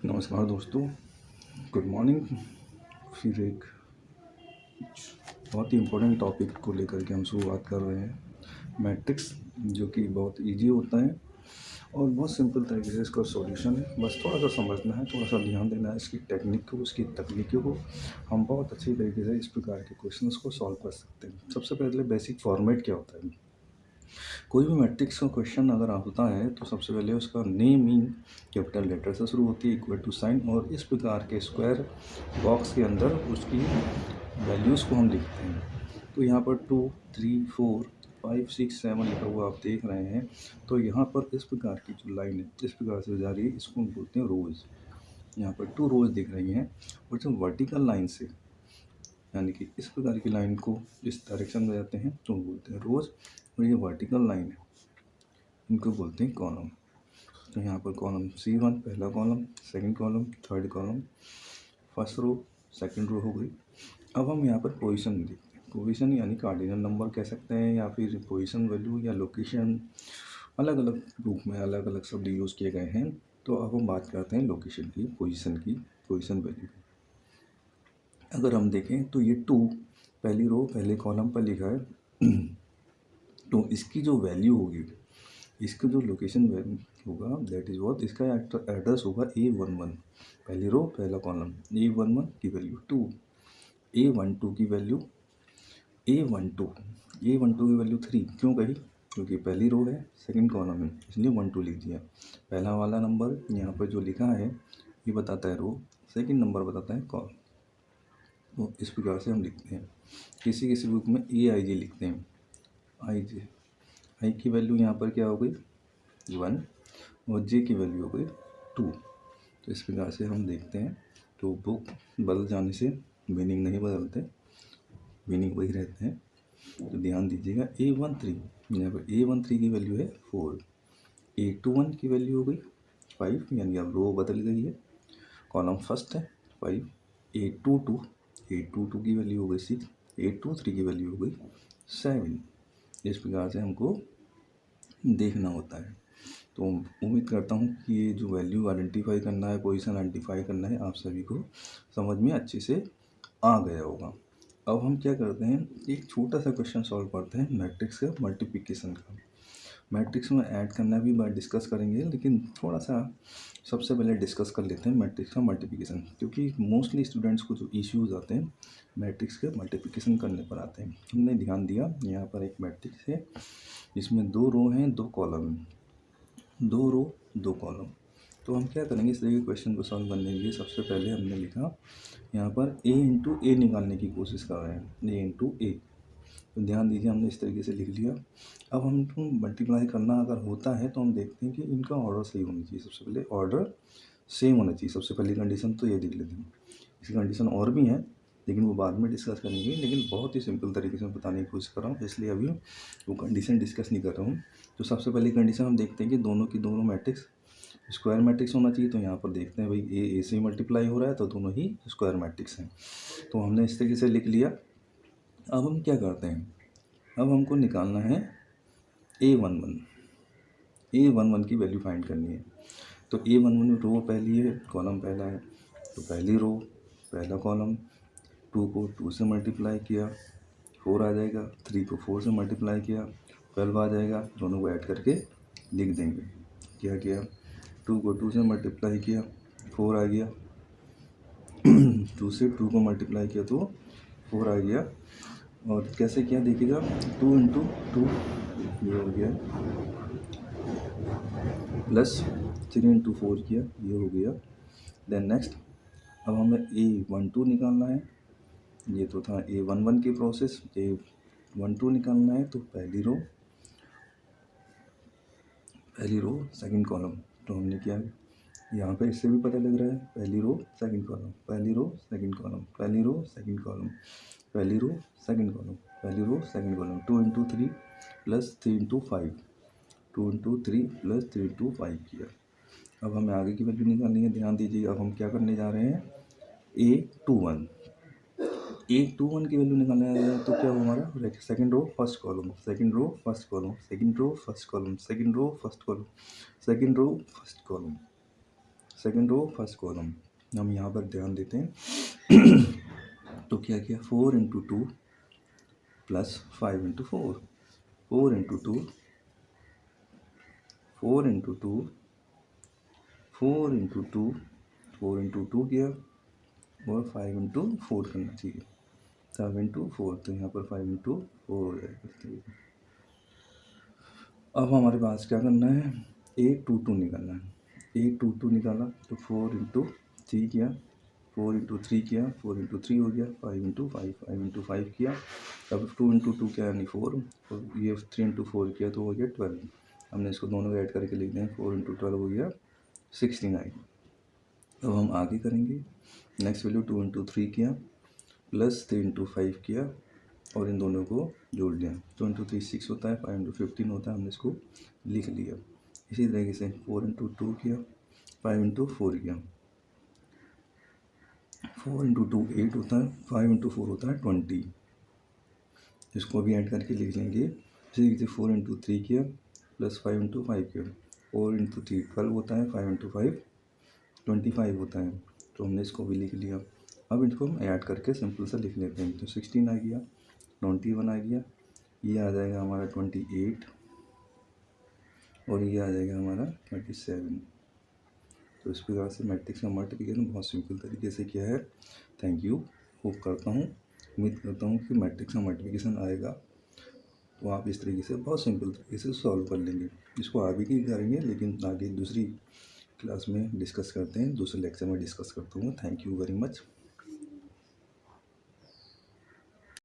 नमस्कार दोस्तों, good morning. फिर एक बहुत ही इम्पोर्टेंट टॉपिक को लेकर के हम शुरुआत कर रहे हैं, मैट्रिक्स, जो कि बहुत इजी होता है और बहुत सिंपल तरीके से इसका सॉल्यूशन है। बस थोड़ा सा समझना है, थोड़ा सा ध्यान देना है इसकी टेक्निक को, उसकी तकनीकों को। हम बहुत अच्छी तरीके से इस प्रकार के क्वेश्चंस को सॉल्व कर सकते हैं। सबसे पहले बेसिक फॉर्मेट क्या होता है। कोई भी मैट्रिक्स का क्वेश्चन अगर आता है तो सबसे पहले उसका नेम ही कैपिटल लेटर से शुरू होती है, इक्वल टू साइन, और इस प्रकार के स्क्वायर बॉक्स के अंदर उसकी वैल्यूज़ को हम लिखते हैं। तो यहाँ पर 2, 3, 4, 5, 6, 7 लिखा हुआ आप देख रहे हैं। तो यहाँ पर इस प्रकार की जो लाइन है इस प्रकार से जा रही है, इसको हम बोलते हैं रोज़। यहाँ पर 2 रोज़ दिख रही हैं और जो वर्टिकल लाइन से, यानी कि इस प्रकार की लाइन को इस डायरेक्शन में जाते हैं तो बोलते हैं रोज़, और ये वर्टिकल लाइन है इनको बोलते हैं कॉलम। तो यहाँ पर कॉलम C1 पहला column, second column, third column, first row, second row हो गई। अब हम यहाँ पर पोजीशन देखते हैं। पोजीशन यानी कार्डिनल नंबर कह सकते हैं, या फिर पोजीशन वैल्यू या लोकेशन, अलग अलग रूप में अलग अलग शब्द यूज़ किए गए हैं। तो अब हम बात करते हैं लोकेशन की, पोजीशन की, पोजीशन वैल्यू की। अगर हम देखें तो ये 2 पहली रो पहले कॉलम पर लिखा है तो इसकी जो वैल्यू होगी, इसका जो लोकेशन होगा, दैट इज़ वॉट, इसका एड्रेस होगा A11, पहली रो पहला कॉलम, A11 की वैल्यू 2, A12 की वैल्यू A12 की वैल्यू 3। क्यों कही? क्योंकि पहली रो है, सेकंड कॉलम है, इसलिए 1 2 लिख दिया। पहला वाला नंबर यहाँ पर जो लिखा है ये बताता है रो, सेकंड नंबर बताता है कॉलम। तो इस प्रकार से हम लिखते हैं। किसी किसी बुक में AIJ लिखते हैं, आई की वैल्यू यहाँ पर क्या हो गई 1, और जे की वैल्यू हो गई 2। तो इस प्रकार से हम देखते हैं। तो बुक बदल जाने से मीनिंग नहीं बदलते, मीनिंग वही रहते हैं। तो ध्यान दीजिएगा, A13 यहाँ पर A13 की वैल्यू है 4, A21 की वैल्यू हो गई 5, यानी अब रो बदल गई है, कॉलम फर्स्ट है 5, A22 की वैल्यू हो गई 6, A23 की वैल्यू हो गई 7। इस प्रकार से हमको देखना होता है। तो उम्मीद करता हूँ कि ये जो वैल्यू आइडेंटिफाई करना है, पोजीशन आइडेंटिफाई करना है, आप सभी को समझ में अच्छे से आ गया होगा। अब हम क्या करते हैं, एक छोटा सा क्वेश्चन सॉल्व करते हैं मैट्रिक्स का मल्टीप्लिकेशन का। मैट्रिक्स में ऐड करना भी बात डिस्कस करेंगे, लेकिन थोड़ा सा सबसे पहले डिस्कस कर लेते हैं मैट्रिक्स का मल्टीप्लिकेशन, क्योंकि मोस्टली स्टूडेंट्स को जो इश्यूज आते हैं मैट्रिक्स के मल्टीप्लिकेशन करने पर आते हैं। हमने ध्यान दिया, यहाँ पर एक मैट्रिक्स है जिसमें 2 रो हैं 2 कॉलम हैं, 2 रो 2 कॉलम। तो हम क्या करेंगे, इस तरीके के क्वेश्चन को सॉल्व करने के लिए सबसे पहले हमने लिखा यहाँ पर A इंटू ए निकालने की कोशिश कर रहे हैं, A इंटू ए। तो ध्यान दीजिए, हमने इस तरीके से लिख लिया। अब हमको मल्टीप्लाई करना अगर होता है तो हम देखते हैं कि इनका ऑर्डर सही होना चाहिए। सबसे पहले ऑर्डर सेम होना चाहिए, सबसे पहली कंडीशन तो ये लिख लेते हैं। इसकी कंडीशन और भी हैं, लेकिन वो बाद में डिस्कस करेंगे। लेकिन बहुत ही सिंपल तरीके से बताने की कोशिश कर रहा हूँ, इसलिए अभी वो कंडीशन डिस्कस नहीं कर रहा हूँ। तो सबसे पहली कंडीशन हम देखते हैं कि दोनों की दोनों मैट्रिक्स स्क्वायर मैट्रिक्स होना चाहिए। तो यहाँ पर देखते हैं भाई ए से मल्टीप्लाई हो रहा है, तो दोनों ही स्क्वायर मैट्रिक्स हैं। तो हमने इस तरीके से लिख लिया। अब हम क्या करते हैं, अब हमको निकालना है A11 की वैल्यू फाइंड करनी है। तो A11 रो पहली है, कॉलम पहला है, तो पहली रो पहला कॉलम, 2 को 2 से मल्टीप्लाई किया 4 आ जाएगा, 3 को 4 से मल्टीप्लाई किया 12 आ जाएगा। दोनों को ऐड करके लिख देंगे। क्या किया, 2 को 2 से मल्टीप्लाई किया 4 आ गया, 2 से 2 को मल्टीप्लाई किया तो 4 आ गया। और कैसे किया देखिएगा, 2 इंटू 2 ये हो गया, प्लस 3 इंटू 4 किया ये हो गया। देन नेक्स्ट, अब हमें A12 निकालना है। ये तो था A11 की प्रोसेस, A12 निकालना है। तो पहली रो सेकंड कॉलम। तो हमने क्या, यहाँ पे इससे भी पता लग रहा है, पहली रो सेकंड कॉलम, पहली रो सेकंड कॉलम, पहली रो सेकंड कॉलम, पहली रो सेकंड कॉलम, पहली row second column. 2 into 3 plus 3 into 5, 2 into 3 plus 3 into 5 किया। अब हमें आगे की वैल्यू निकालनी है। ध्यान दीजिए, अब हम क्या करने जा रहे हैं, A21 की वैल्यू निकालने जा रहे हैं। तो क्या हो हमारा, second row first column, second row first column, second row first column, second row first column, second row first column. Second row first column. हम यहाँ पर ध्यान देते हैं तो क्या किया, 4 into 2 plus 5 into 4, 4 into 2, 4 into 2, 4 into 2, 4 into 2 किया और 5 इंटू 4 करना चाहिए, 5 इंटू 4, तो यहाँ पर 5 इंटू 4 हो जाएगा। अब हमारे पास क्या करना है, 822 निकालना है। 822 निकाला तो 4 इंटू 3 किया, 4 इंटू 3 किया, 4 इंटू 3 हो गया, 5 इंटू 5, 5 इंटू 5 किया। अब 2 इंटू 2 क्या यानी 4, और ये 3 इंटू 4 किया तो हो गया 12। हमने इसको दोनों को ऐड करके लिख दें, 4 इंटू 12 हो गया 69। अब हम आगे करेंगे, नेक्स्ट वैल्यू 2 इंटू 3 किया प्लस 3 इंटू 5 किया और इन दोनों को जोड़ लिया। 2 इंटू 3 6 होता है, 5 इंटू 15 होता है, हमने इसको लिख लिया। इसी तरीके से 4 इंटू 2 किया, 5 इंटू 4 किया, 4 इंटू 2 8 होता है, 5 इंटू 4 होता है 20। इसको भी ऐड करके लिख लेंगे। इसी तरीके से 4 इंटू 3 किया प्लस 5 इंटू 5 किया, 4 इंटू 3 12 होता है, 5 इंटू 5 25 होता है, तो हमने इसको भी लिख लिया। अब इनको हम ऐड करके सिंपल सा लिख लेते हैं। तो 16 आ गया, 21 आ गया, ये आ जाएगा हमारा 28 और ये आ जाएगा हमारा 27। तो इस प्रकार से मैट्रिक्स का मल्टीप्लिकेशन बहुत सिंपल तरीके से किया है। Thank you. होप करता हूँ, उम्मीद करता हूँ कि मैट्रिक्स का मल्टीप्लिकेशन आएगा तो आप इस तरीके से बहुत सिंपल तरीके से सॉल्व कर लेंगे। इसको आगे की करेंगे लेकिन आगे दूसरी क्लास में डिस्कस करते हैं, दूसरे लेक्चर में डिस्कस करता हूँ। Thank you very much.